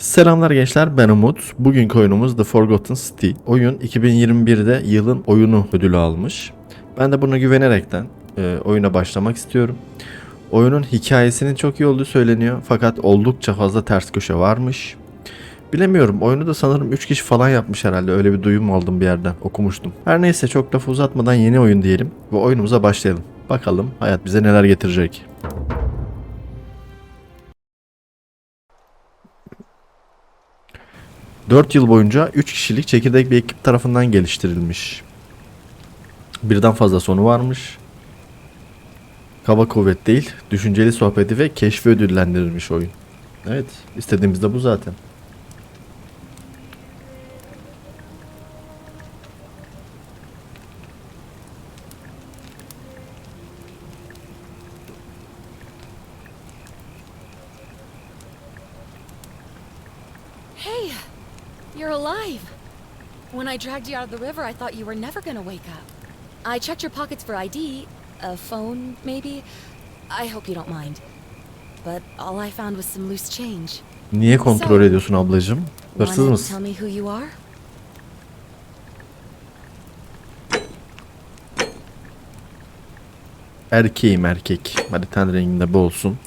Selamlar gençler, ben Umut. Bugünkü oyunumuz The Forgotten City. Oyun 2021'de yılın oyunu ödülü almış. Ben de buna güvenerekten oyuna başlamak istiyorum. Oyunun hikayesinin çok iyi olduğu söyleniyor fakat oldukça fazla ters köşe varmış. Bilemiyorum, oyunu da sanırım 3 kişi falan yapmış herhalde, öyle bir duyum aldım bir yerden, okumuştum. Her neyse, çok lafı uzatmadan yeni oyun diyelim ve oyunumuza başlayalım. Bakalım hayat bize neler getirecek. 4 yıl boyunca 3 kişilik çekirdek bir ekip tarafından geliştirilmiş. Birden fazla sonu varmış. Kaba kuvvet değil, düşünceli sohbeti ve keşfi ödüllendirilmiş oyun. Evet, istediğimiz de bu zaten. Hey, you're alive. When I dragged you out of the river, I thought you were never gonna wake up. I checked your pockets for ID, a phone, maybe. I hope you don't mind. But all I found was some loose change. Niye kontrol ediyorsun ablacığım? Hırsız Wanna mısın? tell me who you are? Erkeğim, erkek. Hadi ten renginde bu olsun.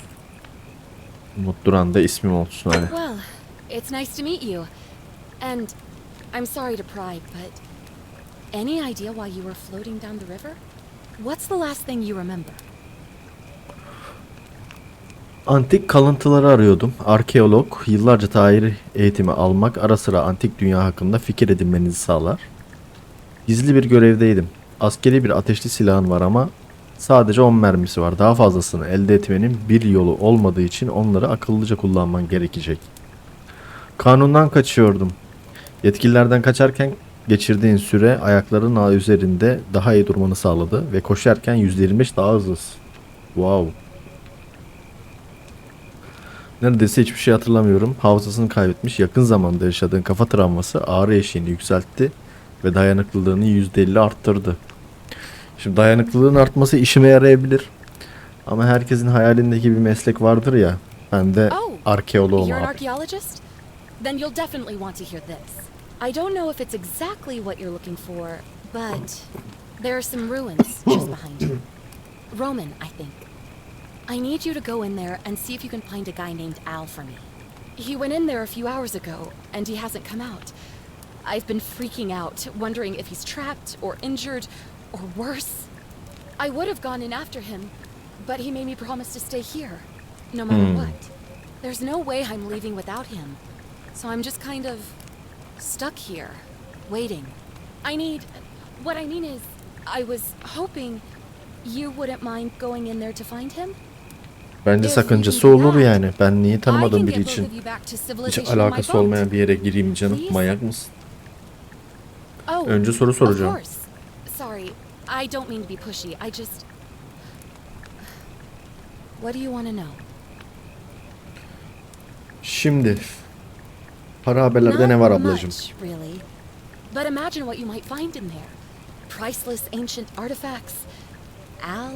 Umut Duran da ismim olsun hadi. Well, it's nice to meet you. And I'm sorry to pry, but any idea why you were floating down the river? What's the last thing you remember? Antik kalıntıları arıyordum. Arkeolog, yıllarca tarih eğitimi almak ara sıra antik dünya hakkında fikir edinmenizi sağlar. Gizli bir görevdeydim. Askeri bir ateşli silahın var ama sadece 10 mermisi var. Daha fazlasını elde etmenin bir yolu olmadığı için onları akıllıca kullanman gerekecek. Kanundan kaçıyordum. Yetkililerden kaçarken geçirdiğin süre ayakların üzerinde daha iyi durmanı sağladı ve koşarken %25 daha hızlısın. Wow. Neredeyse hiçbir şey hatırlamıyorum. Hafızasını kaybetmiş. Yakın zamanda yaşadığın kafa travması ağrı eşiğini yükseltti ve dayanıklılığını %50 arttırdı. Şimdi dayanıklılığın artması işime yarayabilir. Ama herkesin hayalindeki bir meslek vardır ya. Ben de arkeoloğum You're an abi. archaeologist? Then you'll definitely want to hear this. I don't know if it's exactly what you're looking for, but there are some ruins just behind you. Roman, I think. I need you to go in there and see if you can find a guy named Al for me. He went in there a few hours ago, and he hasn't come out. I've been freaking out, wondering if he's trapped or injured or worse. I would have gone in after him, but he made me promise to stay here, no matter what. There's no way I'm leaving without him, so I'm just kind of stuck here, waiting. What I mean is, I was hoping you wouldn't mind going in there to find him. Bence sakıncası olur yani. Ben niye tanımadığım biri için hiç alakası olmayan bir yere gireyim canım? Manyak mısın? Önce soru soracağım. Sorry, I don't mean to be pushy. I just... What do you want to know? Şimdi para haberlerde ne var ablacığım? Not much, really. But imagine what you might find in there. Priceless ancient artifacts. Al...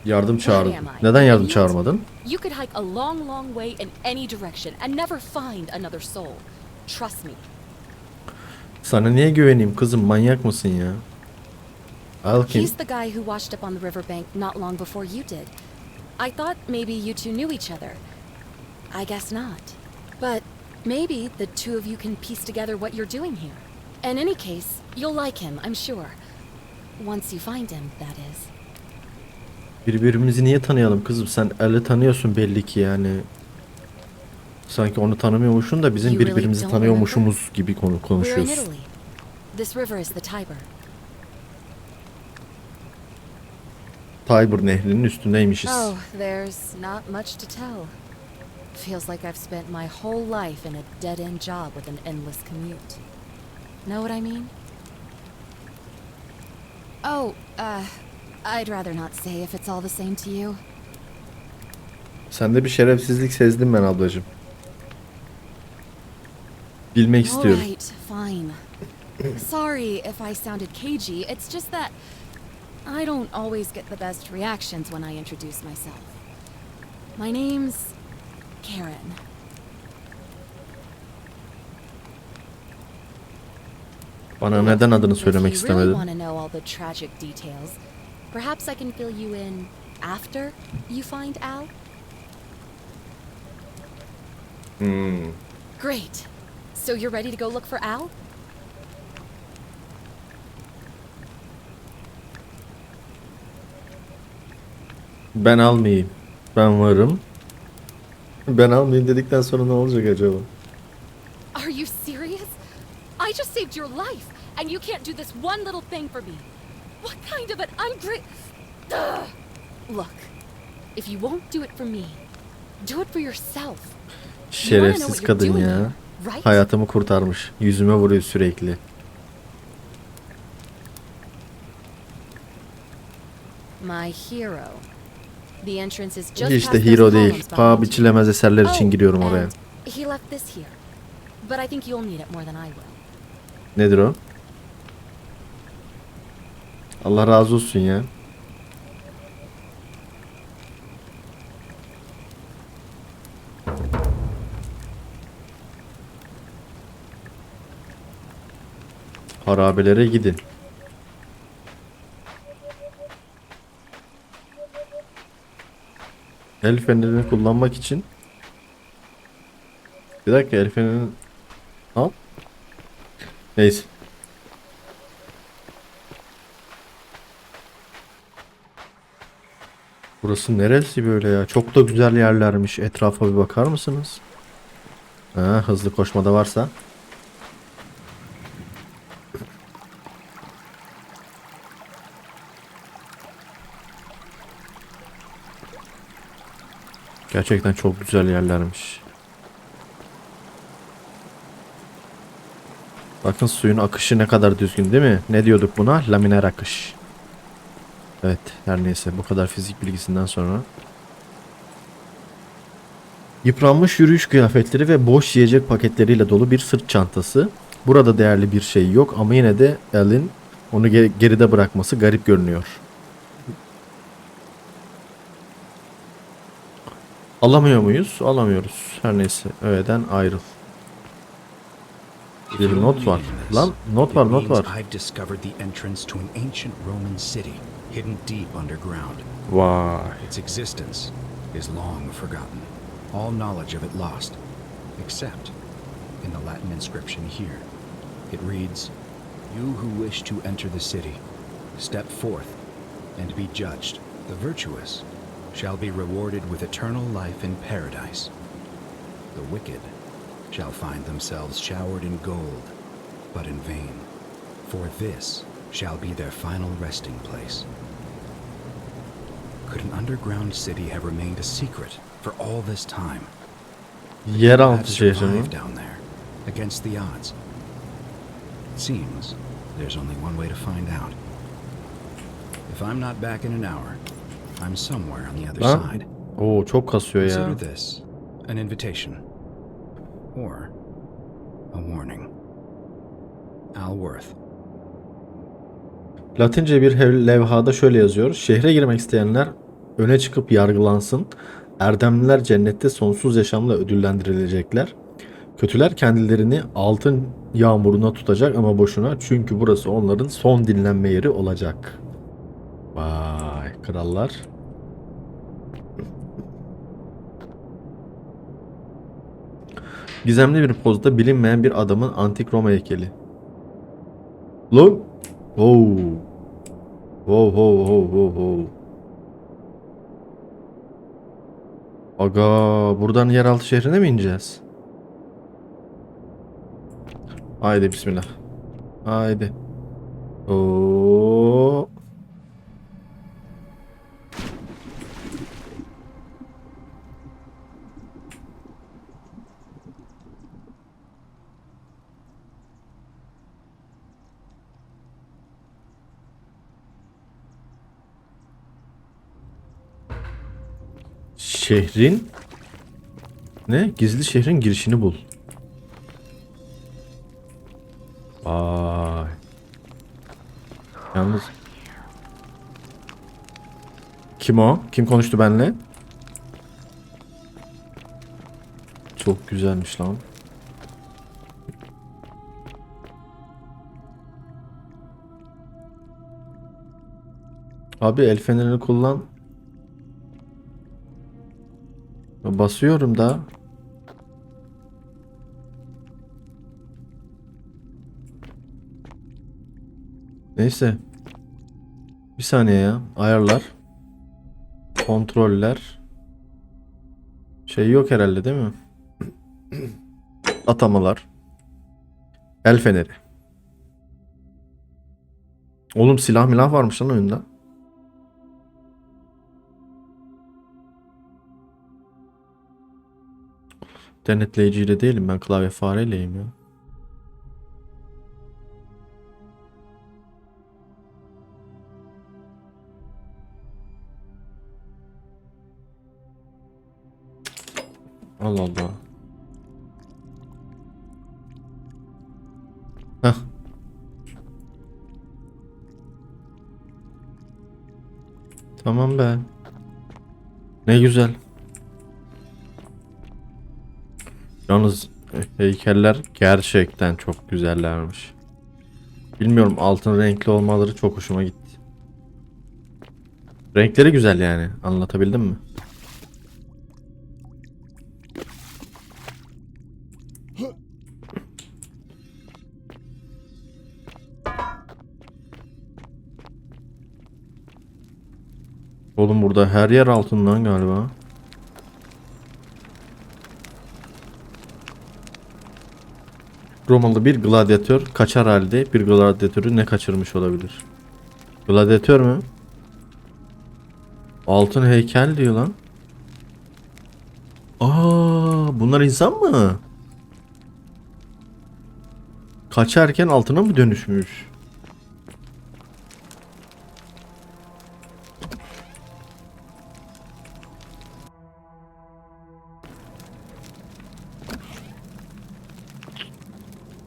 Yardım çağırın. Neden yardım çağırmadın? You could hike a long, long way in any direction and never find another soul. Trust me. Sana niye güveneyim kızım? Manyak mısın ya? Al kim? He's the guy who washed up on the riverbank not long before you did. I thought maybe you two knew each other. I guess not. But maybe the two of you can piece together what you're doing here. In any case, you'll like him, I'm sure. Once you find him, that is. Birbirimizi niye tanıyalım kızım? Sen El'i tanıyorsun belli ki yani. Sanki onu tanımıyormuşsun da bizim birbirimizi tanıyormuşumuz gibi konuşuyorsun. We're in Italy. This river is the Tiber. Tiber nehrinin üstündeymişiz. Oh, there's not much to tell. Feels like I've spent my whole life in a dead-end job with an endless commute. Know what I mean? Oh, I'd rather not say if it's all the same to you. Sende bir şerefsizlik sezdim ben ablacığım. Bilmek istiyorum. Alright, fine. Sorry if I sounded cagey, it's just that I don't always get the best reactions when I introduce myself. My name's Karen. Bana neden adını söylemek If you really istemedin? want to know all the tragic details, perhaps I can fill you in after you find Al. Great. So you're ready to go look for Al? Ben almayayım. Ben varım. Ben almayayım dedikten sonra ne olacak acaba? Are you serious? I just saved your life, and you can't do this one little thing for me. What kind of an Ugh. Look, if you won't do it for me, do it for yourself. Şerefsiz kadın ya. Right? Hayatımı kurtarmış. Yüzüme vuruyor sürekli. My hero. The entrance is just İşte past those hero değil. columns Paha behind you. biçilemez eserler için Oh, giriyorum oraya. and he left this here. But I think you'll need it more than I will. Nedir o? Allah razı olsun ya. Harabelere gidin. El fenerini kullanmak için. Bir dakika, el fenerini al. Neyse. Burası neresi böyle ya? Çok da güzel yerlermiş. Etrafa bir bakar mısınız? Ha, hızlı koşmada varsa. Gerçekten çok güzel yerlermiş. Bakın suyun akışı ne kadar düzgün değil mi? Ne diyorduk buna? Laminer akış. Evet, her neyse, bu kadar fizik bilgisinden sonra. Yıpranmış yürüyüş kıyafetleri ve boş yiyecek paketleriyle dolu bir sırt çantası. Burada değerli bir şey yok ama yine de Al'in onu geride bırakması garip görünüyor. Alamıyor muyuz? Alamıyoruz. Her neyse, öğeden ayrıl. Bir not var. Lan not var, not var. I've discovered the entrance to an ancient Roman city hidden deep underground. Vay. Its existence is long forgotten. All knowledge of it lost, except in the Latin inscription here. It reads, "You who wish to enter the city, step forth and be judged. The virtuous shall be rewarded with eternal life in paradise. The wicked shall find themselves showered in gold, but in vain, for this shall be their final resting place." Could an underground city have remained a secret for all this time? Yeraltı şehri mi? Survive down there against the odds. It seems there's only one way to find out. If I'm not back in an hour, I'm somewhere on the other Lan. side. Oo, çok kasıyor ya. Consider this an invitation or a warning. Alworth. Latince bir levhada şöyle yazıyor. Şehre girmek isteyenler öne çıkıp yargılansın. Erdemliler cennette sonsuz yaşamla ödüllendirilecekler. Kötüler kendilerini altın yağmuruna tutacak ama boşuna. Çünkü burası onların son dinlenme yeri olacak. Vay krallar. Gizemli bir pozda bilinmeyen bir adamın antik Roma heykeli. Lan. Wow. Wow wow wow wow wow. Aga, buradan yeraltı şehrine mi ineceğiz? Haydi bismillah. Haydi. Oo. Şehrin ne? Gizli şehrin girişini bul. Vay. Yalnız kim o? Kim konuştu benimle? çok güzelmiş lan. Abi el fenerini kullan. Basıyorum da. Neyse. Bir saniye ya. Ayarlar. Kontroller. Şey yok herhalde değil mi? Atamalar. El feneri. Oğlum silah milah varmış lan oyunda. Denetleyiciyle değilim, ben klavye fareyleyim ya. Allah Allah. Heh. Tamam be. Ne güzel. Yalnız heykeller gerçekten çok güzellermiş. Bilmiyorum, altın renkli olmaları çok hoşuma gitti. Renkleri güzel yani. Anlatabildim mi? Oğlum burada her yer altından galiba. Romalı bir gladyatör kaçar halde bir gladyatörü ne kaçırmış olabilir? Gladyatör mü? Altın heykel diyor lan. Aa, bunlar insan mı? Kaçarken altına mı dönüşmüş?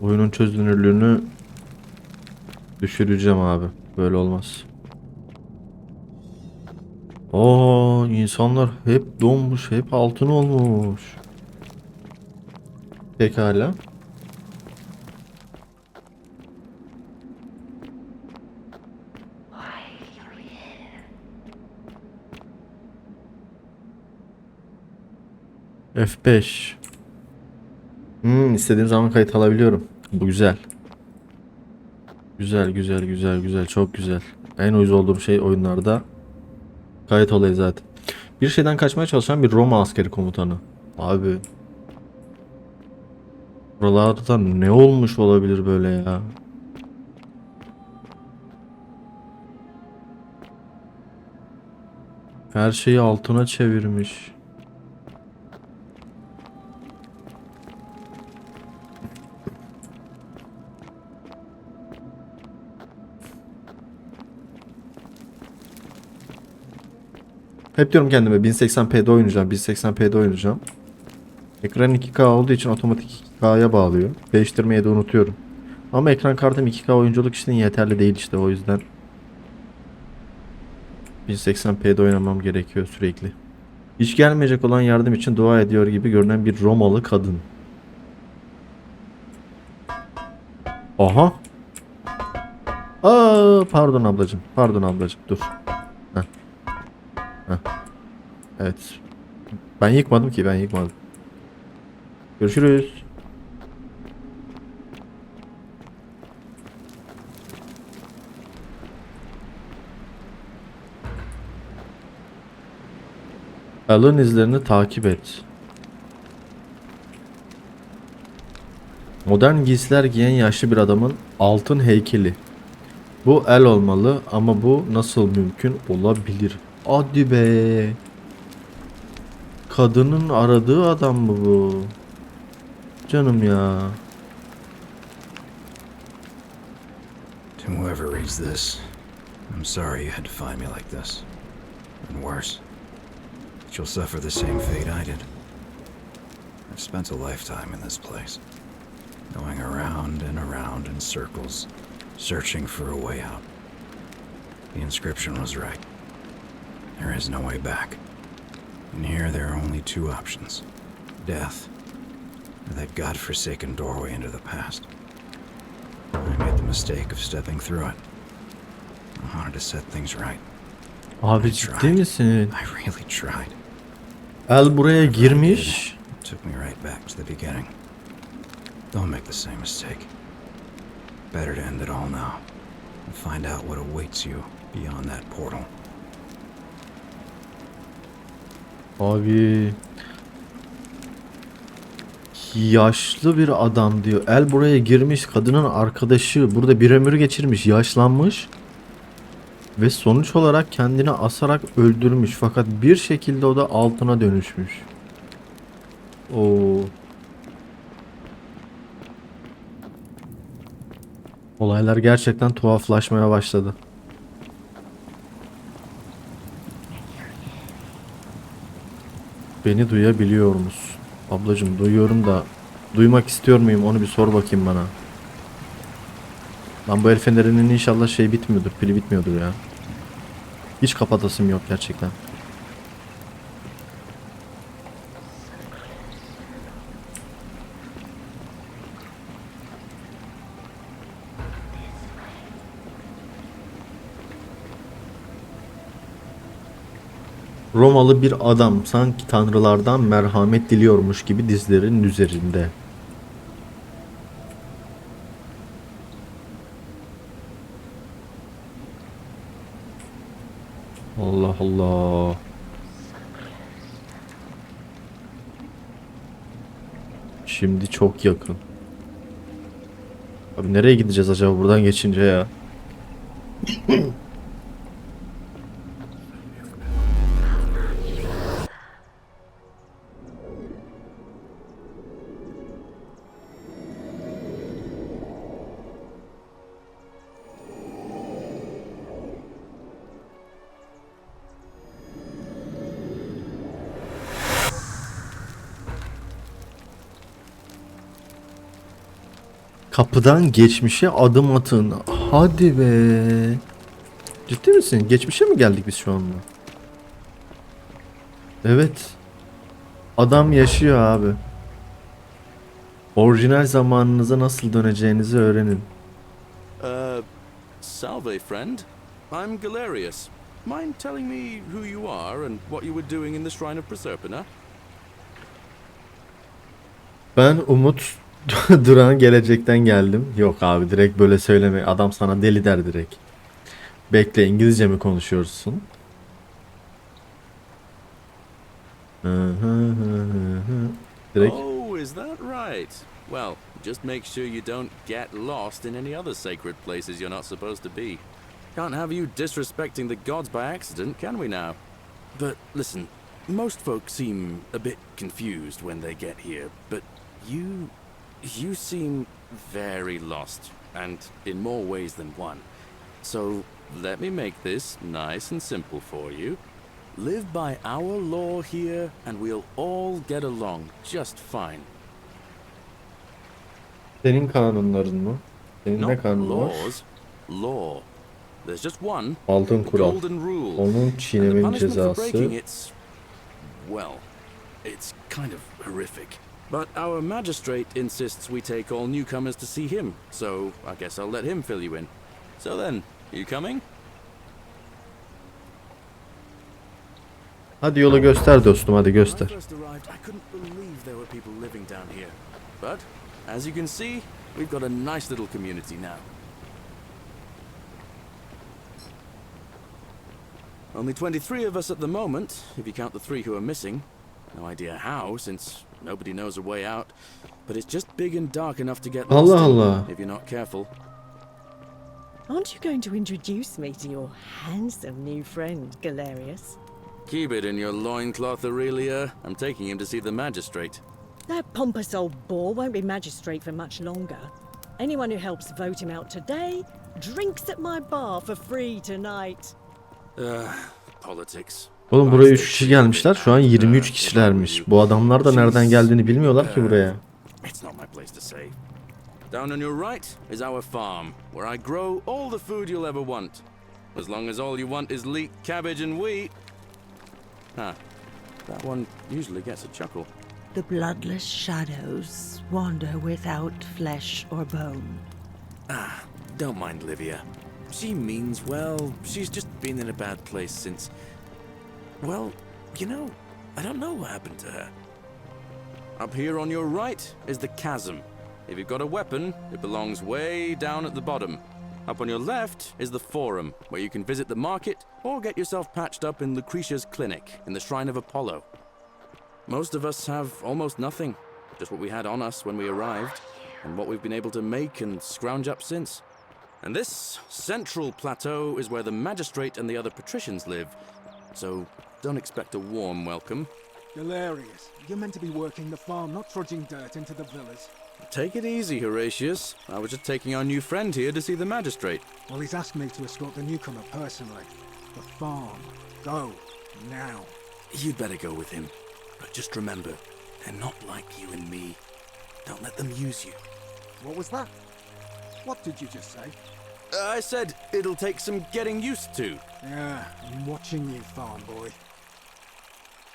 Oyunun çözünürlüğünü düşüreceğim abi. Böyle olmaz. Oo, insanlar hep donmuş, hep altın olmuş. Pekala. F5. İstediğim zaman kayıt alabiliyorum. Bu güzel. Güzel güzel güzel güzel, çok güzel. En uyuz olduğum şey oyunlarda kayıt olayı zaten. Bir şeyden kaçmaya çalışan bir Roma askeri komutanı. Abi. Buralarda ne olmuş olabilir böyle ya? Her şeyi altına çevirmiş. Hep diyorum kendime 1080p'de oynayacağım, 1080p'de oynayacağım. Ekran 2K olduğu için otomatik 2K'ya bağlıyor. Değiştirmeyi de unutuyorum. Ama ekran kartım 2K oyunculuk için yeterli değil işte, o yüzden 1080p'de oynamam gerekiyor sürekli. Hiç gelmeyecek olan yardım için dua ediyor gibi görünen bir Romalı kadın. Aha. Aa, pardon ablacığım. Pardon ablacığım. Dur. Heh. Heh. Evet. Ben yıkmadım ki. Ben yıkmadım. Görüşürüz. Alın izlerini takip et. Modern giysiler giyen yaşlı bir adamın altın heykeli. Bu el olmalı ama bu nasıl mümkün olabilir? Hadi be. Kadının aradığı adam mı bu? Canım ya. To whoever reads this, I'm sorry you had to find me like this. And worse, that you'll suffer the same fate I did. I've spent a lifetime in this place, going around and around in circles, searching for a way out. The inscription was right. There is no way back. And here there are only two options: death That godforsaken doorway into the past. I made the mistake of stepping through it. I wanted to set things right. Abi ciddi misin? I really tried. El buraya girmiş. It took me right back to the beginning. Don't make the same mistake. Better to end it all now and find out what awaits you beyond that portal. Abi yaşlı bir adam diyor. El buraya girmiş, kadının arkadaşı burada bir ömür geçirmiş, yaşlanmış ve sonuç olarak kendini asarak öldürmüş. Fakat bir şekilde o da altına dönüşmüş. Oo. Olaylar gerçekten tuhaflaşmaya başladı. Beni duyabiliyor musun? Ablacığım duyuyorum da duymak istiyor muyum onu bir sor bakayım bana. Lan bu el fenerinin inşallah şey bitmiyordur, pili bitmiyordur ya. Hiç kapatasım yok gerçekten. Romalı bir adam sanki tanrılardan merhamet diliyormuş gibi dizlerinin üzerinde. Allah Allah. Şimdi çok yakın. Abi nereye gideceğiz acaba buradan geçince ya? Kapıdan geçmişe adım atın. Hadi be. Ciddi misin? Geçmişe mi geldik biz şu anda? Evet. Adam yaşıyor abi. Orijinal zamanınıza nasıl döneceğinizi öğrenin. Salve, friend. I'm Galerius. Mind telling me who you are and what you were doing in the Shrine of Proserpina? Ben Umut Duran gelecekten geldim. Yok abi direkt böyle söyleme. Adam sana deli der direkt. Bekle, İngilizce mi konuşuyorsun? Direkt. Oh, is that right? Well, just make sure you don't get lost in any other sacred places you're not supposed to be. Can't have you disrespecting the gods by accident, can we now? But listen, most folk seem a bit confused when they get here, but you seem very lost, and in more ways than one. So let me make this nice and simple for you. Live by our law here, and we'll all get along just fine. Senin kanunların mı? Senin ne Not kanunu var? laws, law. There's just one. Altın The kural. golden rule. Onun And the çiğnemenin punishment for cezası. breaking well, it's kind of horrific. But our magistrate insists we take all newcomers to see him, so I guess I'll let him fill you in. So then, you coming? Hadi yolu göster dostum, hadi When I göster. first arrived, I couldn't believe there were people living down here. But, as you can see, we've got a nice little community now. Only 23 of us at the moment, if you count the 3 who are missing. No idea how, since nobody knows a way out. But it's just big and dark enough to get lost Allah in, Allah. if you're not careful. Aren't you going to introduce me to your handsome new friend, Galerius? Keep it in your loincloth, Aurelia. I'm taking him to see the magistrate. That pompous old bore won't be magistrate for much longer. Anyone who helps vote him out today drinks at my bar for free tonight. Politics. Oğlum buraya 3 kişi gelmişler. Şu an 23 kişilermiş. Bu adamlar da nereden geldiğini bilmiyorlar ki buraya. It's not my place to say. Down on your right is our farm, where I grow all the food you'll ever want. As long as all you want is leek, cabbage, and wheat. That one usually gets a chuckle. The bloodless shadows wander without flesh or bone. Don't mind Livia. She means well. She's just been in a bad place since... Well, you know, I don't know what happened to her. Up here on your right is the chasm. If you've got a weapon, it belongs way down at the bottom. Up on your left is the forum, where you can visit the market or get yourself patched up in Lucretia's clinic in the Shrine of Apollo. Most of us have almost nothing, just what we had on us when we arrived, and what we've been able to make and scrounge up since. And this central plateau is where the magistrate and the other patricians live, so don't expect a warm welcome. Hilarious. You're meant to be working the farm, not trudging dirt into the villas. Take it easy, Horatius. I was just taking our new friend here to see the magistrate. Well, he's asked me to escort the newcomer personally. The farm. Go. Now. You'd better go with him. But just remember, they're not like you and me. Don't let them use you. What was that? What did you just say? I said it'll take some getting used to. Yeah, I'm watching you, farm boy.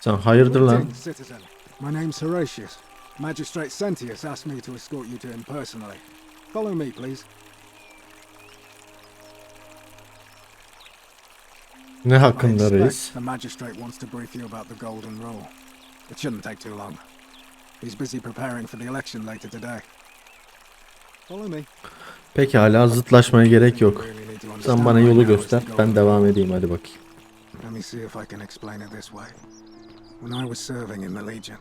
Sen hayırdır lan? Greetings, citizen. My name's Horatius. Magistrate Sentius asked me to escort you to him personally. Follow me, please. Ne I hakkında reis? expect the magistrate wants to brief you about the Golden Rule. It shouldn't take too long. He's busy preparing for the election later today. Follow me. Pekala, zıtlaşmaya gerek yok. Really need to Sen understand bana by yolu now is göster, the ben Golden devam Rule. edeyim, hadi bakayım. Let me see if I can explain it this way. When I was serving in the Legion,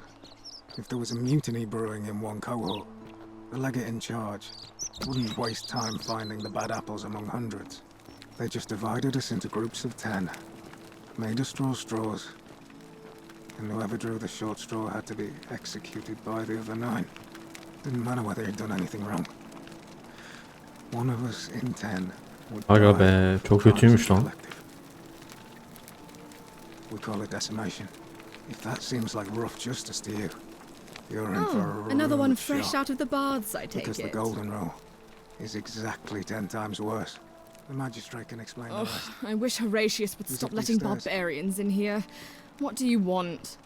if there was a mutiny brewing in one cohort, the legate in charge wouldn't waste time finding the bad apples among hundreds. They just divided us into groups of 10, made us draw straws, and whoever drew the short straw had to be executed by the other 9. Didn't matter whether he'd done anything wrong. One of us in 10 would Aga die be, for çok crimes kötüymüş of the lan. collective. We call it decimation. If that seems like rough justice to you, you're in for a Another one rude fresh shock, out of the baths, I take because the it. Golden Rule is exactly 10 times worse. The magistrate can explain the rest. I wish Horatius would Who's stop up these letting stairs? barbarians in here. What do you want?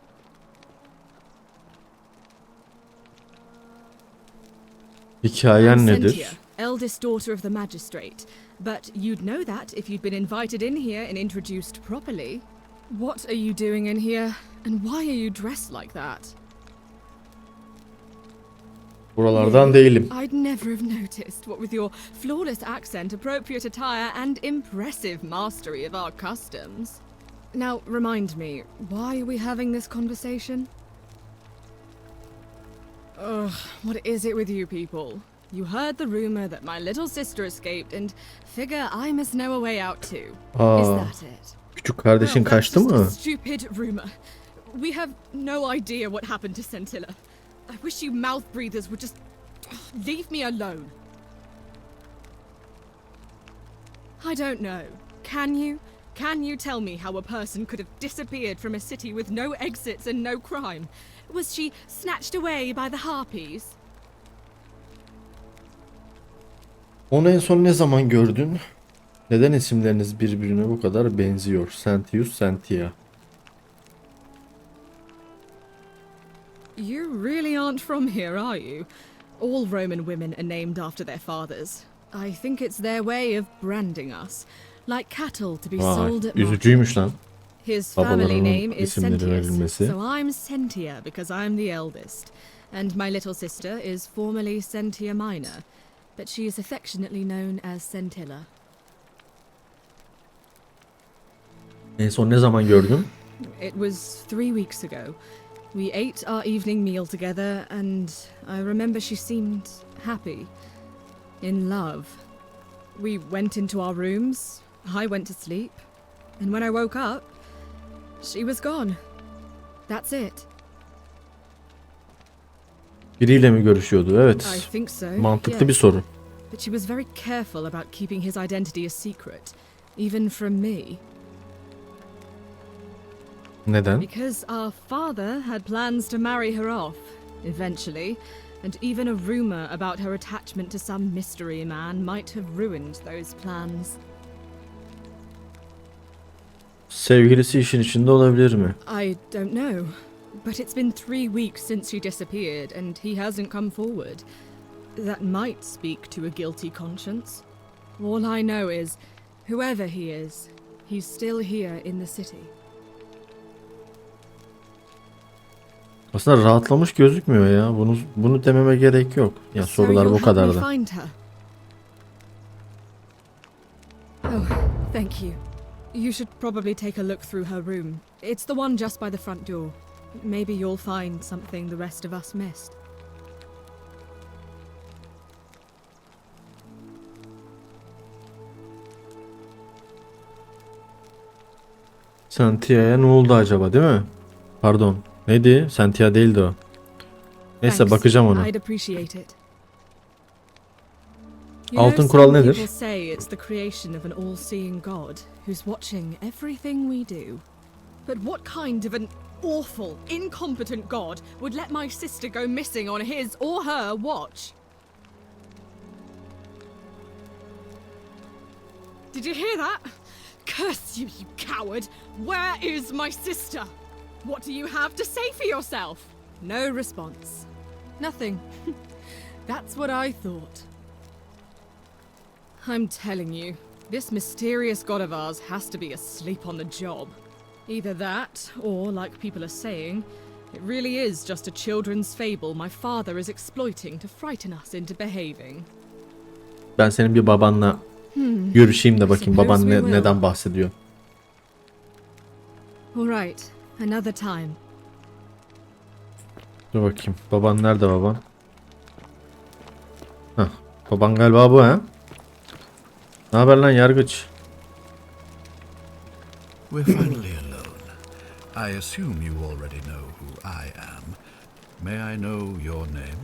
Hikayen I'm nedir? Cynthia, eldest daughter of the magistrate. But you'd know that if you'd been invited in here and introduced properly. What are you doing in here? And why are you dressed like that? Buralardan değilim. I'd never have noticed, what with your flawless accent, appropriate attire, and impressive mastery of our customs. Now, remind me, why are we having this conversation? Ugh, what is it with you people? You heard the rumor that my little sister escaped and figure I must know a way out too. Is Aa, that it? küçük kardeşin Well, that's kaçtı just a mı? stupid rumor. We have no idea what happened to Scintilla. I wish you mouth breathers would just leave me alone. I don't know. Can you? Can you tell me how a person could have disappeared from a city with no exits and no crime? Was she snatched away by the harpies? Onu en son ne zaman gördün? Neden isimleriniz birbirine bu kadar benziyor? Sentius, Sentia. You really aren't from here, are you? All Roman women are named after their fathers. I think it's their way of branding us, like cattle to be sold Vay, at üzücüymüş lan. market. His family Babalarının name is isimleri Sentius, verilmesi. so I'm Sentia because I'm the eldest, and my little sister is formerly Sentia Minor, but she is affectionately known as Scintilla. En son ne zaman gördün? It was 3 weeks ago. We ate our evening meal together, and I remember she seemed happy, in love. We went into our rooms, I went to sleep, and when I woke up, she was gone. That's it. Biriyle mi görüşüyordu? I Evet. think so. Mantıklı bir yes. soru. But she was very careful about keeping his identity a secret, even from me. Neden? Because our father had plans to marry her off, eventually, and even a rumor about her attachment to some mystery man might have ruined those plans. Sevgilisi işin içinde olabilir mi? I don't know, But it's been 3 weeks since she disappeared, and he hasn't come forward. That might speak to a guilty conscience. All I know is, whoever he is, he's still here in the city. Aslında rahatlamış gözükmüyor ya. Bunu dememe gerek yok. Ya sorular bu kadar da. Oh, thank you. You should probably take a look through her room. It's the one just by the front door. Maybe you'll find something the rest of us missed. Santia'ya ne oldu acaba, değil mi? Pardon. Neydi? Santia değildi o. Neyse, Thanks. bakacağım ona. I'd appreciate it. Altın kural nedir? People say it's the creation of an all-seeing God who's watching everything we do. But what kind of an awful, incompetent God would let my sister go missing on his or her watch? Did you hear that? Curse you, you coward! Where is my sister? What do you have to say for yourself? No response. Nothing. That's what I thought. I'm telling you, this mysterious god of ours has to be asleep on the job. Either that, or, like people are saying, it really is just a children's fable my father is exploiting to frighten us into behaving. Ben senin bir babanla görüşeyim de bakayım baban neden bahsediyor. All right, another time. Dur bakayım. Baban nerede baban? Hah. Baban galiba bu ha? Ne haber lan yargıç? We're finally alone. I assume you already know who I am. May I know your name?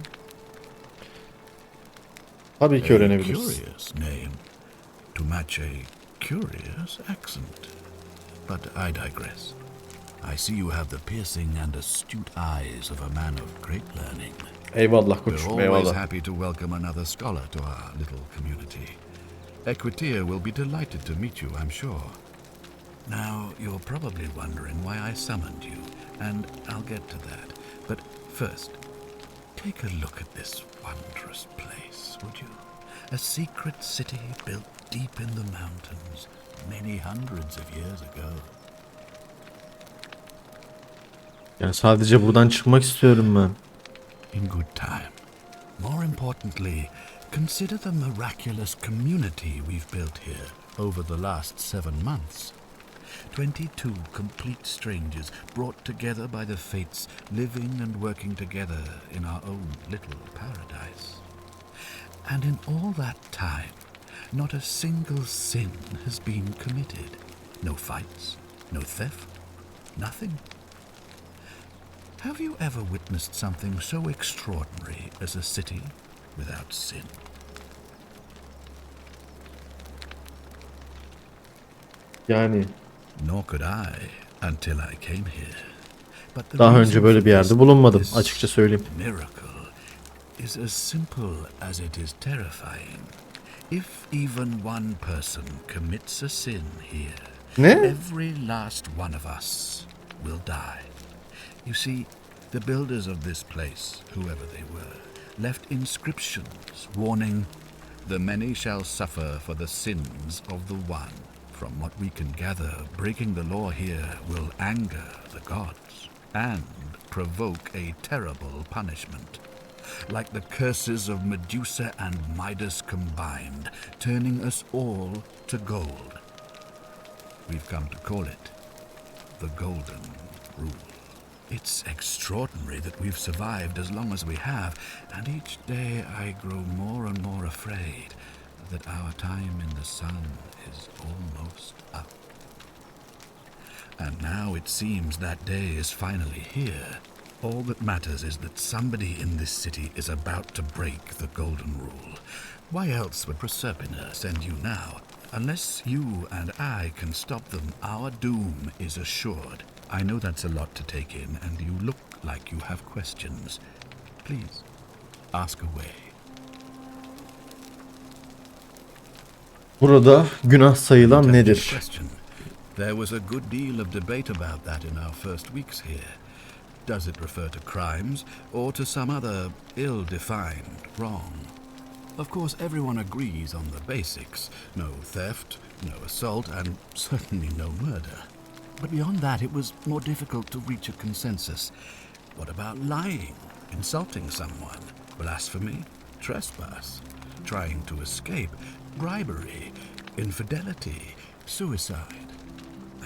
Tabii ki A öğrenebiliriz. curious name to match a curious accent. But I digress. I see you have the piercing and astute eyes of a man of great learning. Eyvallah We're koçum, always eyvallah. happy to welcome another scholar to our little community. Equitia will be delighted to meet you, I'm sure. Now, you're probably wondering why I summoned you, and I'll get to that. But first, take a look at this wondrous place, would you? A secret city built deep in the mountains, many hundreds of years ago. Yani sadece buradan çıkmak istiyorum ben. In good time. More importantly, consider the miraculous community we've built here over the last 7 months. 22 complete strangers brought together by the fates, living and working together in our own little paradise. And in all that time, not a single sin has been committed. No fights, no theft, nothing. Have you ever witnessed something so extraordinary as a city without sin? Yani Nor could I until I came here. But the daha reason önce böyle for bir yerde this- bulunmadım, this açıkça söyleyeyim. miracle is as simple as it is terrifying. If even one person commits a sin here, Ne? every last one of us will die. You see, the builders of this place, whoever they were, left inscriptions warning, "The many shall suffer for the sins of the one." From what we can gather, breaking the law here will anger the gods and provoke a terrible punishment. Like the curses of Medusa and Midas combined, turning us all to gold. We've come to call it the Golden Rule. It's extraordinary that we've survived as long as we have, and each day I grow more and more afraid that our time in the sun is almost up. And now it seems that day is finally here. All that matters is that somebody in this city is about to break the Golden Rule. Why else would Proserpina send you now? Unless you and I can stop them, our doom is assured. I know that's a lot to take in, and you look like you have questions. Please, ask away. Burada günah sayılan nedir? Question. There was a good deal of debate about that in our first weeks here. Does it refer to crimes or to some other ill-defined wrong? Of course, everyone agrees on the basics. No theft, no assault, and certainly no murder. But beyond that, it was more difficult to reach a consensus. What about lying, insulting someone, blasphemy, trespass, trying to escape, bribery, infidelity, suicide?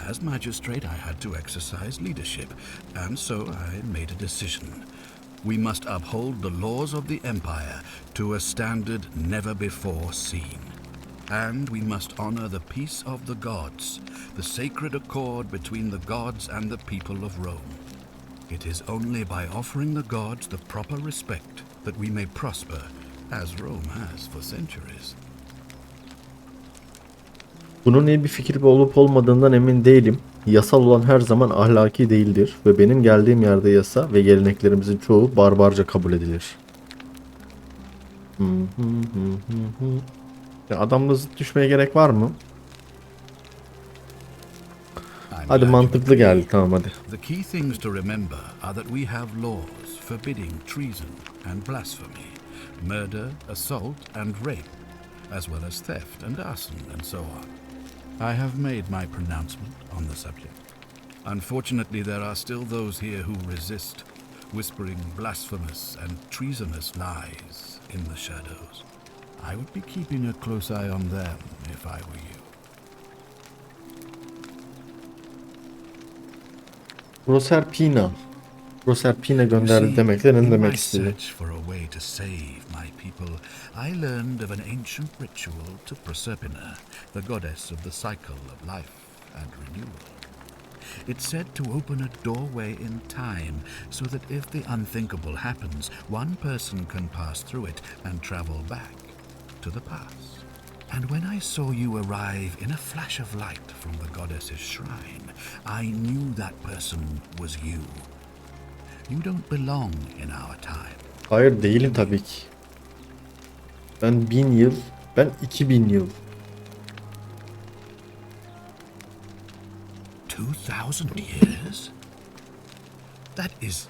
As magistrate, I had to exercise leadership, and so I made a decision. We must uphold the laws of the Empire to a standard never before seen. And we must honor the peace of the gods, the sacred accord between the gods and the people of Rome. It is only by offering the gods the proper respect that we may prosper, as Rome has for centuries. Bunun iyi bir fikir olup olmadığından emin değilim. Yasal olan her zaman ahlaki değildir ve benim geldiğim yerde yasa ve geleneklerimizin çoğu barbarca kabul edilir. Ya adamla zıt düşmeye gerek var mı? Hadi mantıklı geldi, tamam hadi. The key things to remember are that we have laws forbidding treason and blasphemy, murder, assault and rape, as well as theft and arson and so on. I have made my pronouncement on the subject. Unfortunately, there are still those here who resist, whispering blasphemous and treasonous lies in the shadows. I would be keeping a close eye on them if I were you. Proserpina. Proserpina gönderdi demekle ne demek istedi? search for a way to save my people, I learned of an ancient ritual to Proserpina, the goddess of the cycle of life and renewal. It's said to open a doorway in time so that if the unthinkable happens, one person can pass through it and travel back to the past. And when I saw you arrive in a flash of light from the goddess's shrine, I knew that person was you. You don't belong in our time. Hayır değilim tabii ki. Ben 1000 yıl, ben 2000 yıl. 2,000 years? That is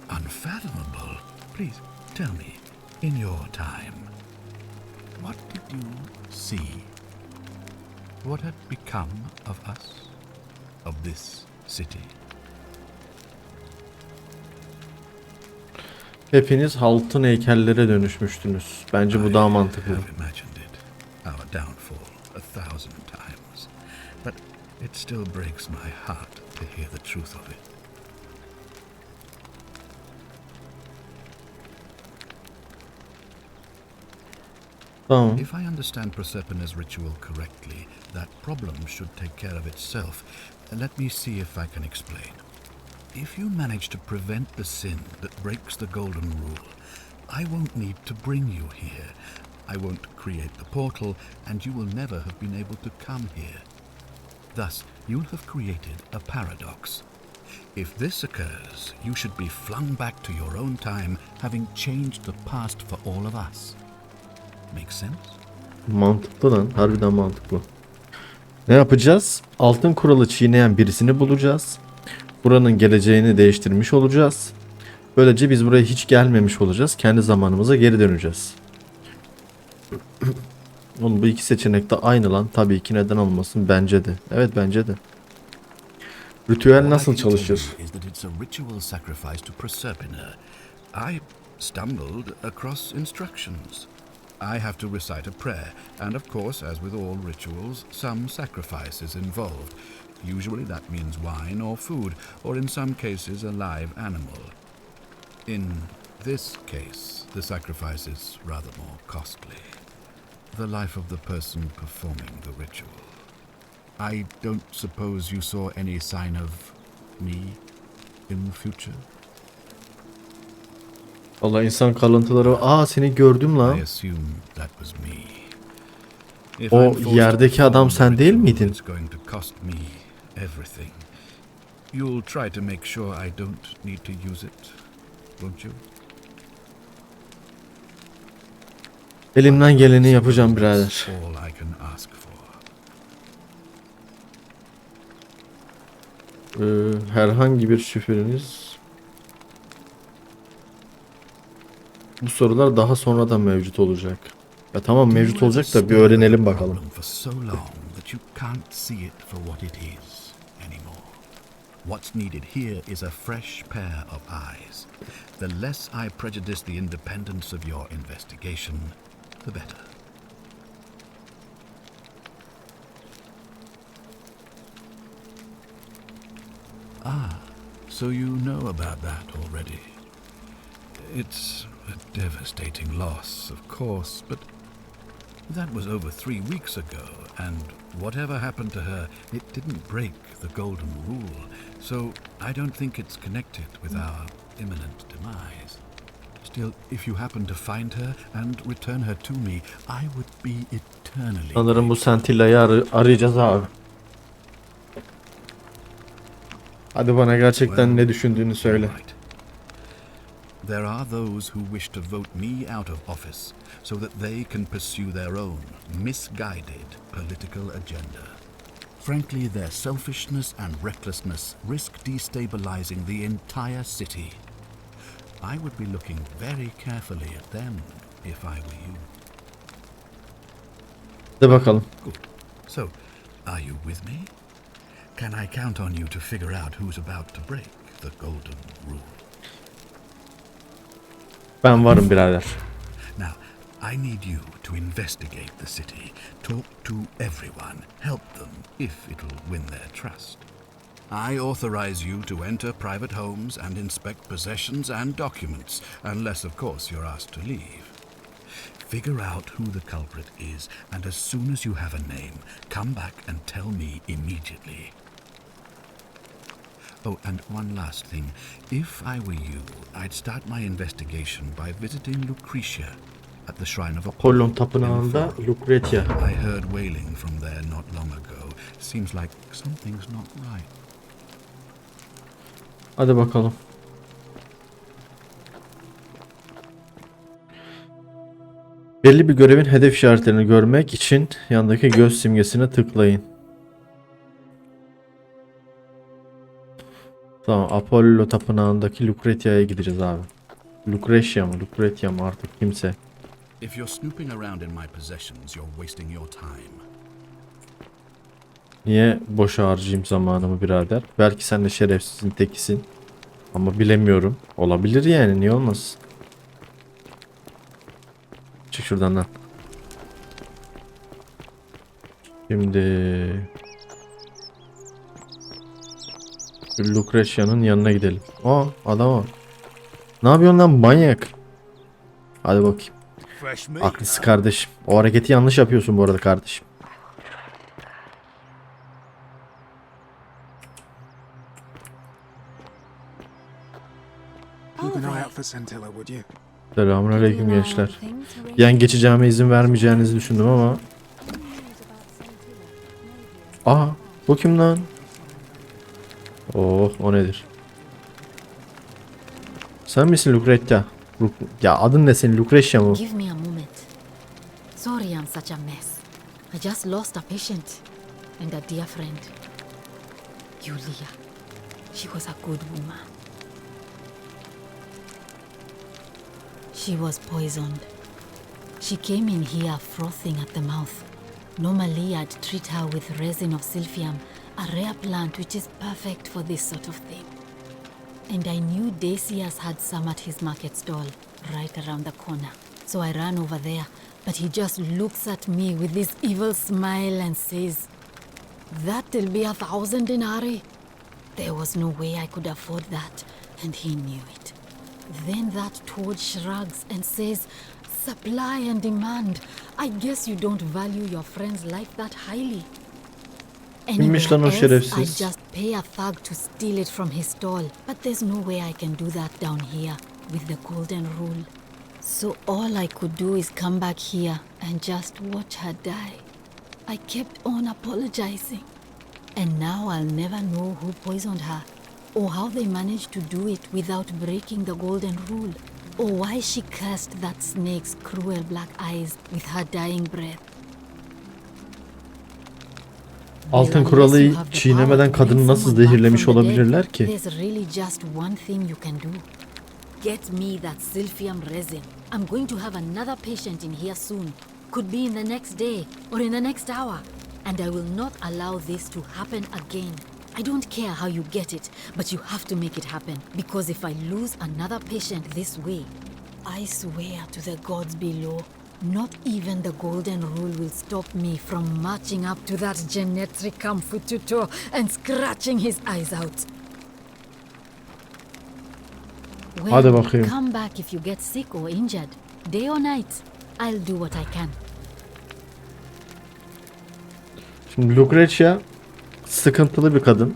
unfathomable. Please tell me, in your time, what did you see? What had become of us? Of this city? Hepiniz altın heykellere dönüşmüştünüz. Bence bu daha mantıklı. I have imagined it, our downfall 1,000 times, but it still breaks my heart to hear the truth of it. Tamam. If I understand Proserpina's ritual correctly, that problem should take care of itself. Let me see if I can explain. If you manage to prevent the sin that breaks the golden rule, I won't need to bring you here. I won't create the portal, and you will never have been able to come here. Thus, you'll have created a paradox. If this occurs, you should be flung back to your own time, having changed the past for all of us. Make sense? Mantıklı lan. Harbiden mantıklı. Ne yapacağız? Altın kuralı çiğneyen birisini bulacağız. Buranın geleceğini değiştirmiş olacağız. Böylece biz buraya hiç gelmemiş olacağız. Kendi zamanımıza geri döneceğiz. Oğlum bu iki seçenek de aynı lan. Tabii ki, neden olmasın? Bence de. Evet, bence de. Ritüel nasıl çalışır? Is that it's a ritual sacrifice to Proserpina. I stumbled across instructions. I have to recite a prayer, and of course, as with all rituals, some sacrifice is involved. Usually that means wine or food, or in some cases a live animal. In this case, the sacrifice is rather more costly. The life of the person performing the ritual. I don't suppose you saw any sign of me in the future? Vallahi insan kalıntıları. Aa, seni gördüm I lan. assume that was me. If O I'm forced to yerdeki perform adam the sen değil ritual, miydin? It's going to cost me everything. You'll try to make sure I don't need to use it, won't you? Elimden geleni yapacağım birader. All I can ask for. Herhangi bir şüpheniz Bu sorular daha sonra da mevcut olacak. Ya tamam mevcut olacak da bir öğrenelim bakalım. For so long that you can't see it for what it is anymore. What's needed here is a fresh pair of eyes. The less I prejudice the independence of your investigation, the better. Ah, so you know about that already. It's a devastating loss, of course, but that was over 3 weeks ago, and whatever happened to her, it didn't break the golden rule, so I don't think it's connected with our imminent demise. Still, if you happen to find her and return her to me, I would be eternally... Sanırım bu Scintilla'yı arayacağız abi. Hadi bana gerçekten ne düşündüğünü söyle. Right. There are those who wish to vote me out of office so that they can pursue their own misguided political agenda. Frankly, their selfishness and recklessness risk destabilizing the entire city. I would be looking very carefully at them if I were you. Hadi bakalım. Good. So, are you with me? Can I count on you to figure out who's about to break the golden rule? Ben varım birader. Now, I need you to investigate the city, talk to everyone, help them if it'll win their trust. I authorize you to enter private homes and inspect possessions and documents, unless, of course, you're asked to leave. Figure out who the culprit is, and as soon as you have a name, come back and tell me immediately. Oh, and one last thing. If I were you, I'd start my investigation by visiting Lucretia at the shrine of Apollon tapınağında Lucretia. I heard wailing from there not long ago. Seems like something's not right. Hadi bakalım. Belli bir görevin hedef işaretlerini görmek için yandaki göz simgesine tıklayın. Tamam, Apollo tapınağındaki Lucretia'ya gideceğiz abi. Lucretia mı, Lucretia mı artık kimse. If you're snooping around in my possessions, you're wasting your time. Niye boşa harcayayım zamanımı birader? Belki sen de şerefsizin tekisin. Ama bilemiyorum. Olabilir yani, niye olmasın? Çık şuradan lan. Şimdi Lucretia'nın yanına gidelim. Aa, adam o. Ne yapıyorsun lan manyak? Hadi bakayım. Aklısı kardeşim. O hareketi yanlış yapıyorsun bu arada kardeşim. Keep an eye out for Scintilla, would you? Selamünaleyküm gençler. Yan geçeceğime izin vermeyeceğinizi düşündüm ama. Aa, bu kim lan? Oh, o nedir? Sen misin Lucretia? Ya adın ne senin, Lucretia mı? Give me a moment. Sorry I'm such a mess. I just lost a patient and a dear friend. Julia. She was a good woman. She was poisoned. She came in here frothing at the mouth. Normally I'd treat her with resin of silphium, a rare plant which is perfect for this sort of thing. And I knew Decius had some at his market stall, right around the corner. So I ran over there, but he just looks at me with this evil smile and says, "That'll be 1,000 denarii." There was no way I could afford that, and he knew it. Then that toad shrugs and says, "Supply and demand. I guess you don't value your friend's life that highly." Kimmiş lan o Anywhere else, şerefsiz? I'd just pay a thug to steal it from his stall. But there's no way I can do that down here with the golden rule. So all I could do is come back here and just watch her die. I kept on apologizing. And now I'll never know who poisoned her, or how they managed to do it without breaking the golden rule, or why she cursed that snake's cruel black eyes with her dying breath. Altın kuralı çiğnemeden kadını nasıl zehirlemiş olabilirler ki? There's really just one thing you can do. get me that silphium resin. I'm going to have another patient in here soon. Could be in the next day or in the next hour. And I will not allow this to happen again. I don't care how you get it, but you have to make it happen. Because if I lose another patient this way, I swear to the gods below, not even the golden rule will stop me from marching up to that genetricum fututor and scratching his eyes out. Hadi Well, bakayım. come back if you get sick or injured. Day or night, I'll do what I can. Şimdi Lucretia sıkıntılı bir kadın.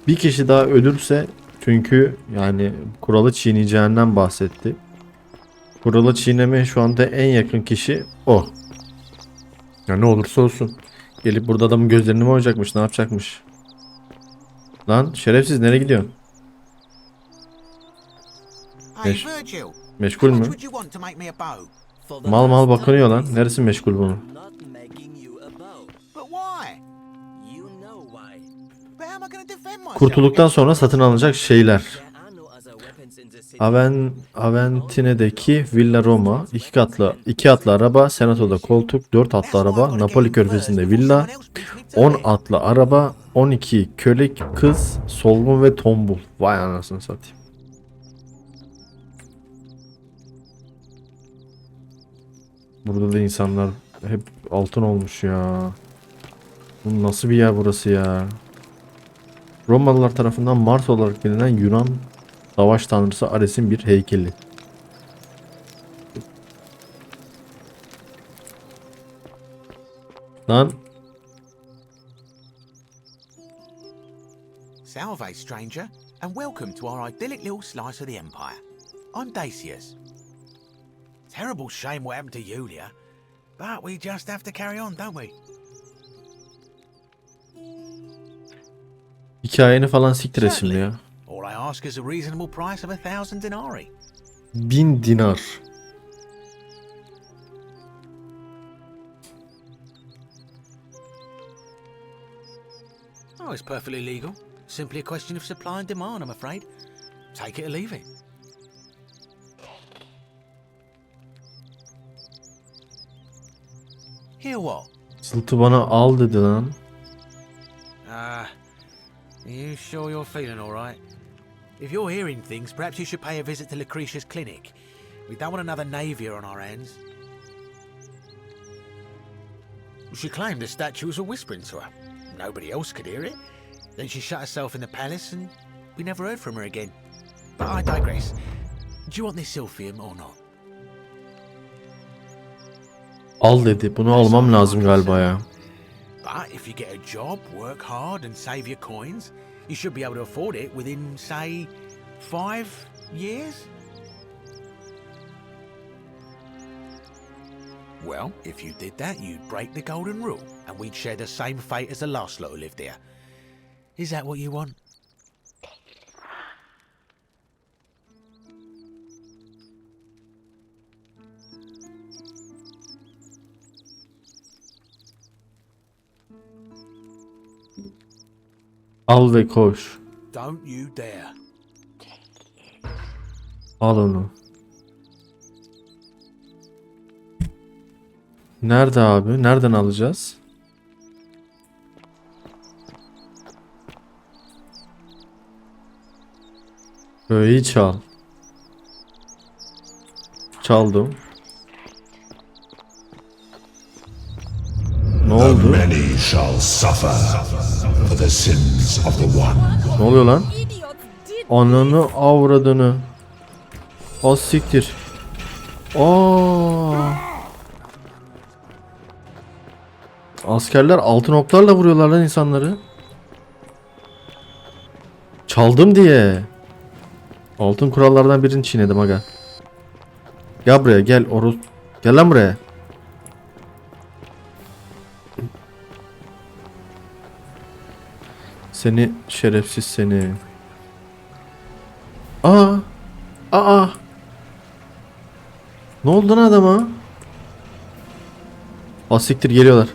Bir kişi daha ölürse, çünkü yani kuralı çiğneyeceğinden bahsetti. Kuralı çiğnemeye şu anda en yakın kişi o. Ya ne olursa olsun. Gelip burada adamın gözlerini mi oyacakmış, ne yapacakmış? Lan şerefsiz, nereye gidiyorsun? Meşgul mü? Mal bakınıyor lan. Neresi meşgul bunun? Kurtulduktan sonra satın alınacak şeyler. Aventine'deki Villa Roma, 2 atlı araba, Senato'da koltuk, 4 atlı araba, Napoli Körfezi'nde villa, 10 atlı araba, 12 köle kız, solgun ve tombul. Vay anasını satayım. Burada da insanlar hep altın olmuş ya. Bu nasıl bir yer burası ya? Romalılar tarafından Mars olarak bilinen Yunan savaş tanrısı Ares'in bir heykeli. Lan. Salve, stranger, and welcome to our idyllic little slice of the Empire. I'm Dacius. Terrible shame what happened to Yulia, but we just have to carry on, don't we? Hikayeni falan siktir et şimdi ya. All I ask is a reasonable price of 1,000 denarii. 1000 dinar. Oh, it's perfectly legal. Simply a question of supply and demand, I'm afraid. Take it or leave it. Here what? Sıltı bana al dedi lan. Are you sure you're feeling all right? If you're hearing things, perhaps you should pay a visit to Lucretia's clinic. We don't want another Navier on our hands. She claimed the statues were whispering to her. Nobody else could hear it. Then she shut herself in the palace and we never heard from her again. But I digress. Do you want this silphium or not? Al dedi. Bunu almam lazım galiba ya. But if you get a job, work hard and save your coins, you should be able to afford it within, say, 5 years? Well, if you did that, you'd break the golden rule, and we'd share the same fate as the last lot who lived here. Is that what you want? Al ve koş. Don't you dare. Al onu. Nerede abi? Nereden alacağız? Öğeyi çal. Çaldım. Ne oldu? Many shall suffer for the sins of the one. Ne oluyor lan? Ananı avradını. Az siktir. Aa. Askerler altın oklarla vuruyorlar lan insanları. Çaldım diye. Altın kurallardan birini çiğnedim aga. Gel buraya gel Oruz. Gel lan buraya. Seni şerefsiz seni. Aa. Ne oldu lan adama? Asiktir geliyorlar.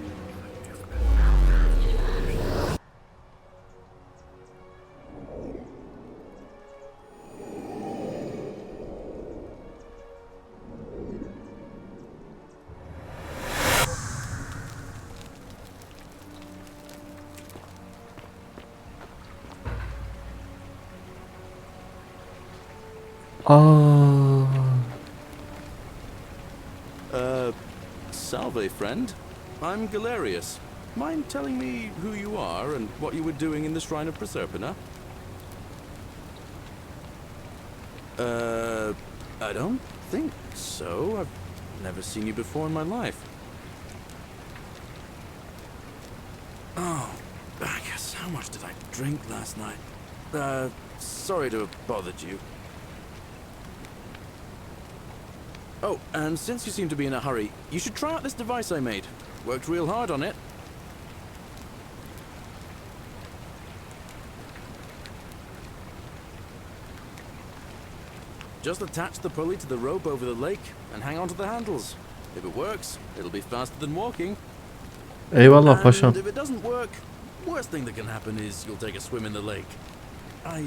Aa. Salve, friend. I'm Galerius. Mind telling me who you are and what you were doing in the Shrine of Proserpina? I don't think so. I've never seen you before in my life. Oh, I guess how much did I drink last night? Sorry to have bothered you. Oh, and since you seem to be in a hurry, you should try out this device I made. Worked real hard on it. Just attach the pulley to the rope over the lake and hang on to the handles. If it works, it'll be faster than walking. Eyvallah paşam. And if it doesn't work, worst thing that can happen is you'll take a swim in the lake. I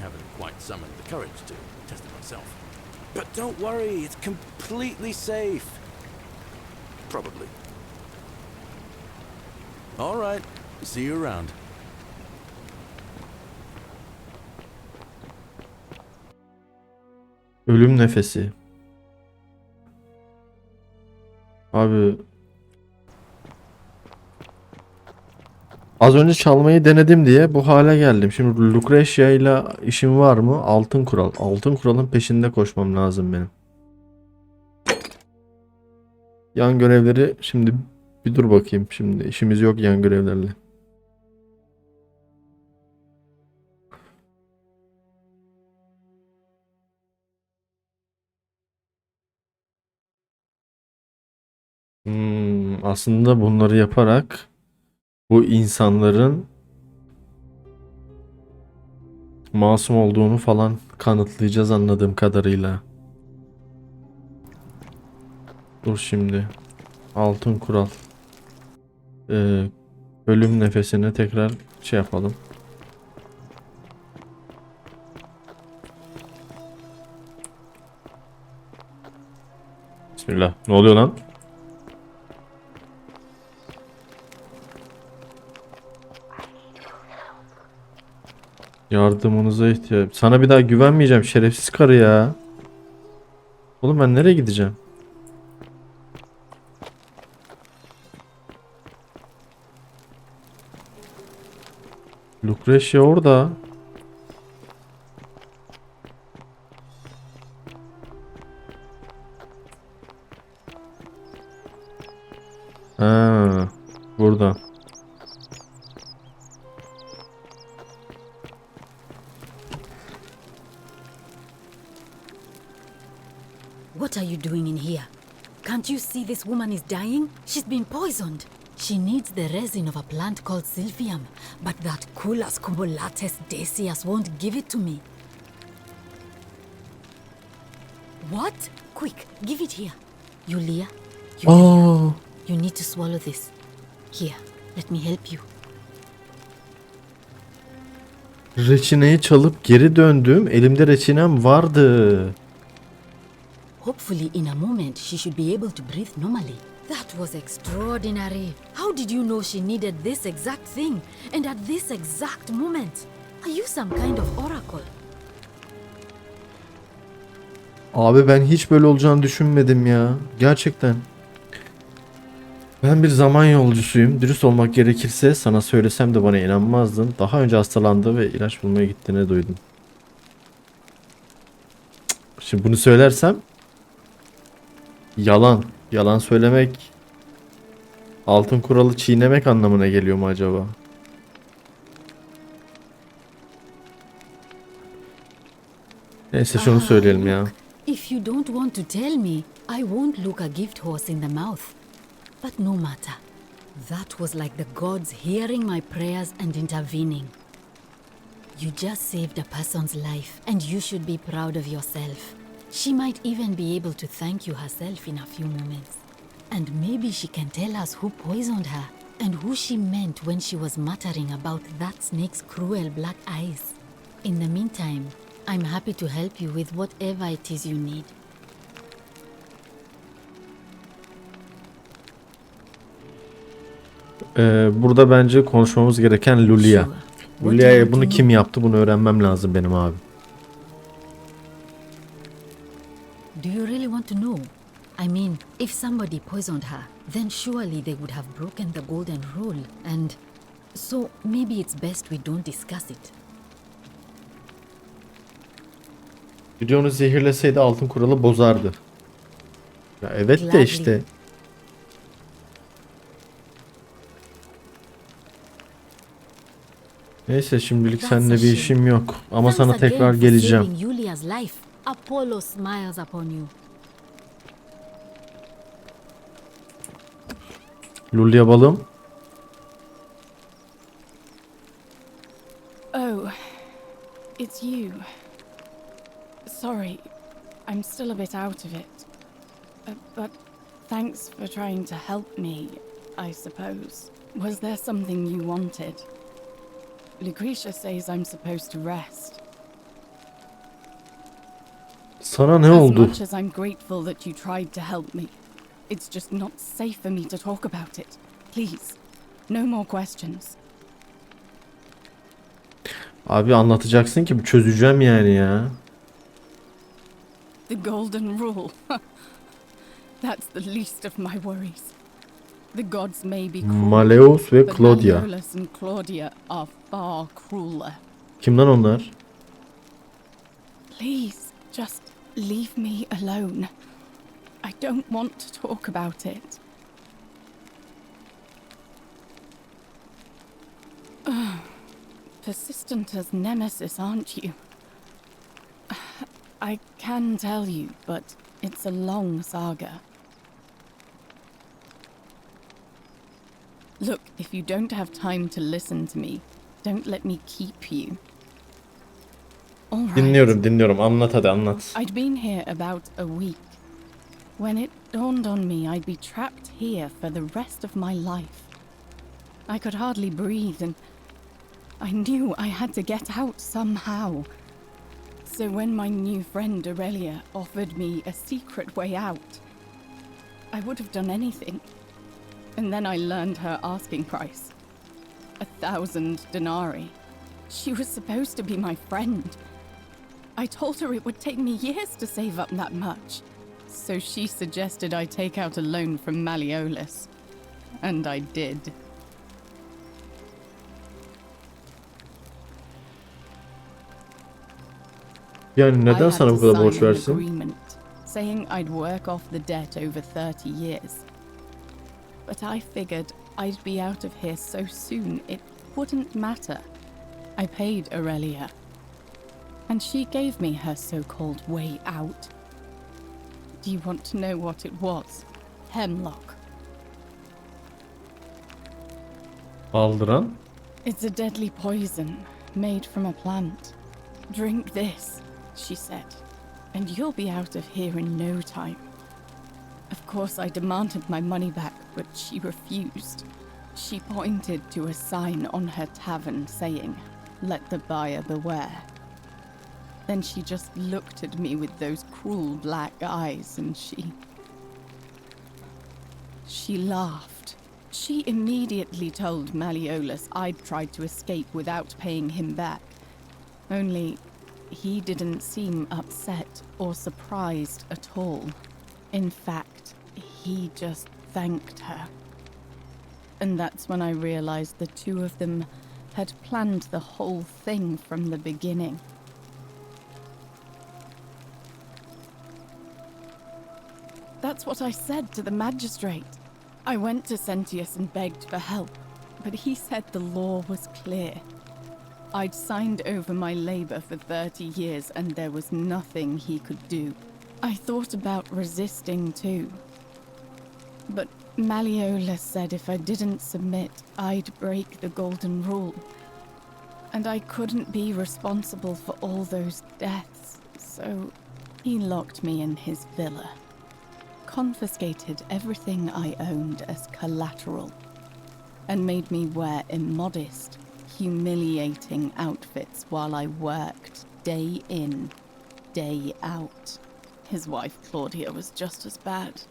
haven't quite summoned the courage to test it myself. But don't worry, it's completely safe. Probably. All right, see you around. Ölüm nefesi. Abi. Az önce çalmayı denedim diye bu hale geldim. Şimdi Lucretia ile işim var mı? Altın kural. Altın kuralın peşinde koşmam lazım benim. Yan görevleri şimdi bir dur bakayım. Şimdi işimiz yok yan görevlerle. Aslında bunları yaparak bu insanların masum olduğunu falan kanıtlayacağız anladığım kadarıyla. Dur şimdi. Altın kural. Ölüm nefesini tekrar şey yapalım. Bismillah. Ne oluyor lan? Yardımınıza ihtiyaç. Sana bir daha güvenmeyeceğim şerefsiz karı ya. Oğlum ben nereye gideceğim? Lucretia orada. Ha, burada. What are you doing in here? Can't you see this woman is dying? She's been poisoned. She needs the resin of a plant called Silphium, but that Culus cumbulatus decius won't give it to me. What? Quick, give it here. Yulia, Aa, you need to swallow this. Here, let me help you. reçineyi çalıp geri döndüm. Elimde reçinem vardı. Hopefully in a moment she should be able to breathe normally. That was extraordinary. How did you know she needed this exact thing and at this exact moment? Are you some kind of oracle? Abi ben hiç böyle olacağını düşünmedim ya. Gerçekten. Ben bir zaman yolcusuyum. Dürüst olmak gerekirse sana söylesem de bana inanmazdın. Daha önce hastalandı ve ilaç bulmaya gittiğini duydum. Şimdi bunu söylersem yalan. Yalan söylemek altın kuralı çiğnemek anlamına geliyor mu acaba? Neyse şunu söyleyelim ya. If you don't want to tell me, I won't look a gift horse in the mouth. But no matter. That was like the gods hearing my prayers and intervening. You just saved a person's life, and you should be proud of yourself. She might even be able to thank you herself in a few moments. And maybe she can tell us who poisoned her, and who she meant when she was muttering about that snake's cruel black eyes. In the meantime, I'm happy to help you with whatever it is you need. Burada bence konuşmamız gereken Lulia. Sure. Lulia'ya bunu kim yaptı bunu öğrenmem lazım benim abi. Do you really want to know? I mean, if somebody poisoned her, then surely they would have broken the golden rule, and so maybe it's best we don't discuss it. Biri onu zehirleseydi altın kuralı bozardı. Ya evet de Gladly. işte. Neyse şimdilik That's seninle a bir shame. işim yok. Ama Thanks sana again tekrar for geleceğim. saving Julia's life. Apollo smiles upon you. Lulya balım. Oh, it's you. Sorry, I'm still a bit out of it. But thanks for trying to help me, I suppose. Was there something you wanted? Lucretia says I'm supposed to rest. Sana ne As oldu? much as I'm grateful that you tried to help me, it's just not safe for me to talk about it. Please, no more questions. Abi anlatacaksın ki çözeceğim yani ya. The golden rule. That's the least of my worries. The gods may be cruel, Maleus ve but Claudia. Malleolus and Claudia are far crueler. Kim lan onlar? Please, just leave me alone. I don't want to talk about it. Persistent as Nemesis, aren't you? I can tell you, but it's a long saga. Look, if you don't have time to listen to me, don't let me keep you. All right. Dinliyorum. Anlat hadi anlat. I'd been here about a week when it dawned on me I'd be trapped here for the rest of my life. I could hardly breathe, and I knew I had to get out somehow. So when my new friend Aurelia offered me a secret way out, I would have done anything. And then I learned her asking price. 1,000 denarii. She was supposed to be my friend. I told her it would take me years to save up that much. So she suggested I take out a loan from Malleolus. And I did. Yani I neden had sana bu to kadar sign borç an versin? agreement, saying I'd work off the debt over 30 years. But I figured I'd be out of here so soon it wouldn't matter. I paid Aurelia. And she gave me her so-called way out. Do you want to know what it was? Hemlock. Aldıran? It's a deadly poison made from a plant. Drink this, she said, and you'll be out of here in no time. Of course, I demanded my money back, but she refused. She pointed to a sign on her tavern saying, "Let the buyer beware." Then she just looked at me with those cruel black eyes and she laughed. She immediately told Malleolus I'd tried to escape without paying him back. Only, he didn't seem upset or surprised at all. In fact, he just thanked her. And that's when I realized the two of them had planned the whole thing from the beginning. That's what I said to the magistrate. I went to Sentius and begged for help, but he said the law was clear. I'd signed over my labor for 30 years and there was nothing he could do. I thought about resisting too. But Malleolus said if I didn't submit, I'd break the golden rule. And I couldn't be responsible for all those deaths, so he locked me in his villa. Confiscated everything I owned as collateral, and made me wear immodest, humiliating outfits while I worked day in, day out. His wife Claudia was just as bad.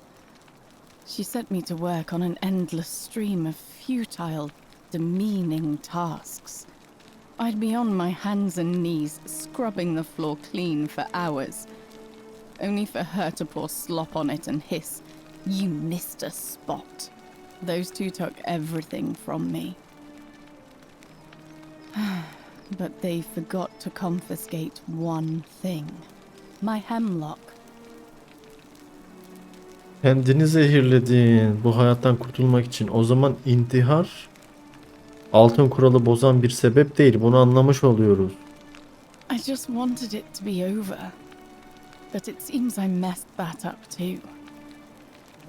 She set me to work on an endless stream of futile, demeaning tasks. I'd be on my hands and knees, scrubbing the floor clean for hours. only for her to pour slop on it and hiss, "You missed a spot." Those two took everything from me. But they forgot to confiscate one thing. My hemlock. Kendini zehirledin bu hayattan kurtulmak için. O zaman intihar altın kuralı bozan bir sebep değil. Bunu anlamış oluyoruz. I just wanted it to be over. But it seems I messed that up too.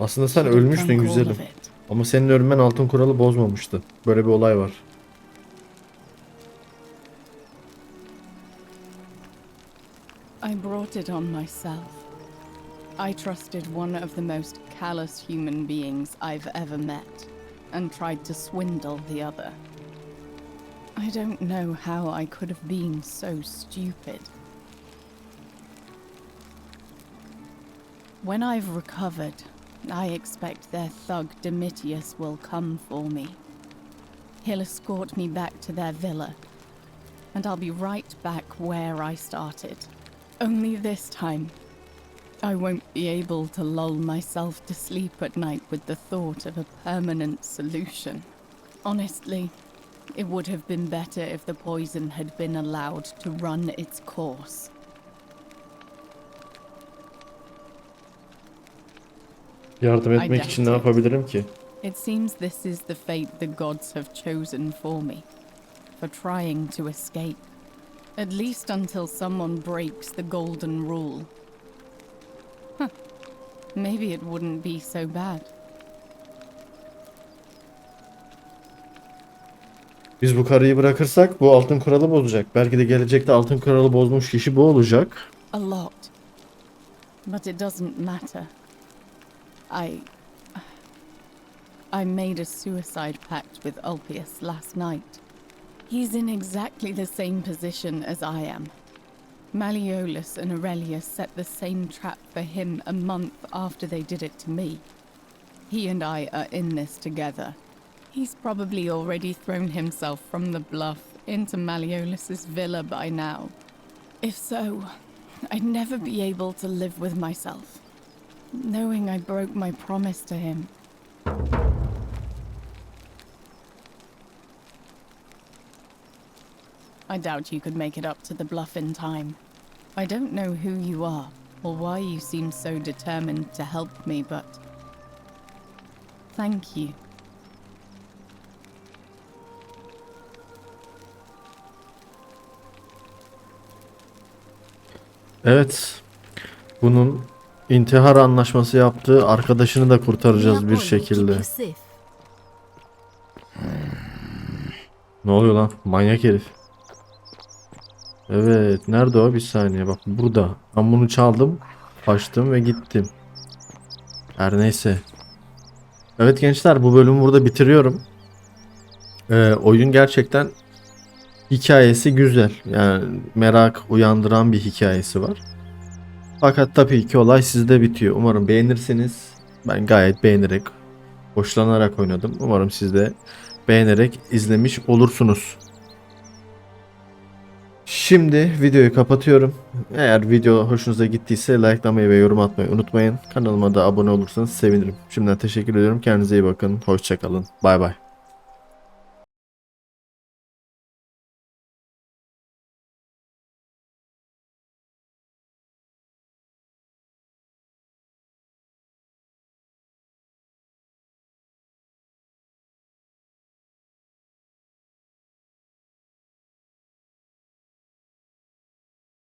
Aslında sen ölmüştün güzelim. Ama senin ölmen altın kuralı bozmamıştı. Böyle bir olay var. I brought it on myself. I trusted one of the most callous human beings I've ever met, and tried to swindle the other. I don't know how I could have been so stupid. When I've recovered, I expect their thug Domitius will come for me. He'll escort me back to their villa, and I'll be right back where I started. Only this time, I won't be able to lull myself to sleep at night with the thought of a permanent solution. Honestly, it would have been better if the poison had been allowed to run its course. Yardım etmek için ne yapabilirim ki? It seems this is the fate the gods have chosen for me, for trying to escape. At least until someone breaks the golden rule. Huh. Maybe it wouldn't be so bad. Biz bu karıyı bırakırsak bu altın kuralı bozacak. Belki de gelecekte altın kuralı bozmuş kişi bu olacak. A lot. But it doesn't matter. I made a suicide pact with Ulpius last night. He's in exactly the same position as I am. Malleolus and Aurelius set the same trap for him a month after they did it to me. He and I are in this together. He's probably already thrown himself from the bluff into Malleolus's villa by now. If so, I'd never be able to live with myself, knowing I broke my promise to him. I doubt you could make it up to the bluff in time. I don't know who you are, or why you seem so determined to help me, but thank you. Evet. Bunun intihar anlaşması yaptığı arkadaşını da kurtaracağız bir şekilde. Ne oluyor lan? Manyak herif. Evet. Nerede o? Bir saniye. Bak burada. Ben bunu çaldım. Açtım ve gittim. Her neyse. Evet gençler, bu bölümü burada bitiriyorum. Oyun gerçekten hikayesi güzel. Yani merak uyandıran bir hikayesi var. Fakat tabii ki olay sizde bitiyor. Umarım beğenirsiniz. Ben gayet beğenerek, hoşlanarak oynadım. Umarım siz de beğenerek izlemiş olursunuz. Şimdi videoyu kapatıyorum. Eğer video hoşunuza gittiyse likelamayı ve yorum atmayı unutmayın. Kanalıma da abone olursanız sevinirim. Şimdiden teşekkür ediyorum. Kendinize iyi bakın. Hoşça kalın. Bay bay.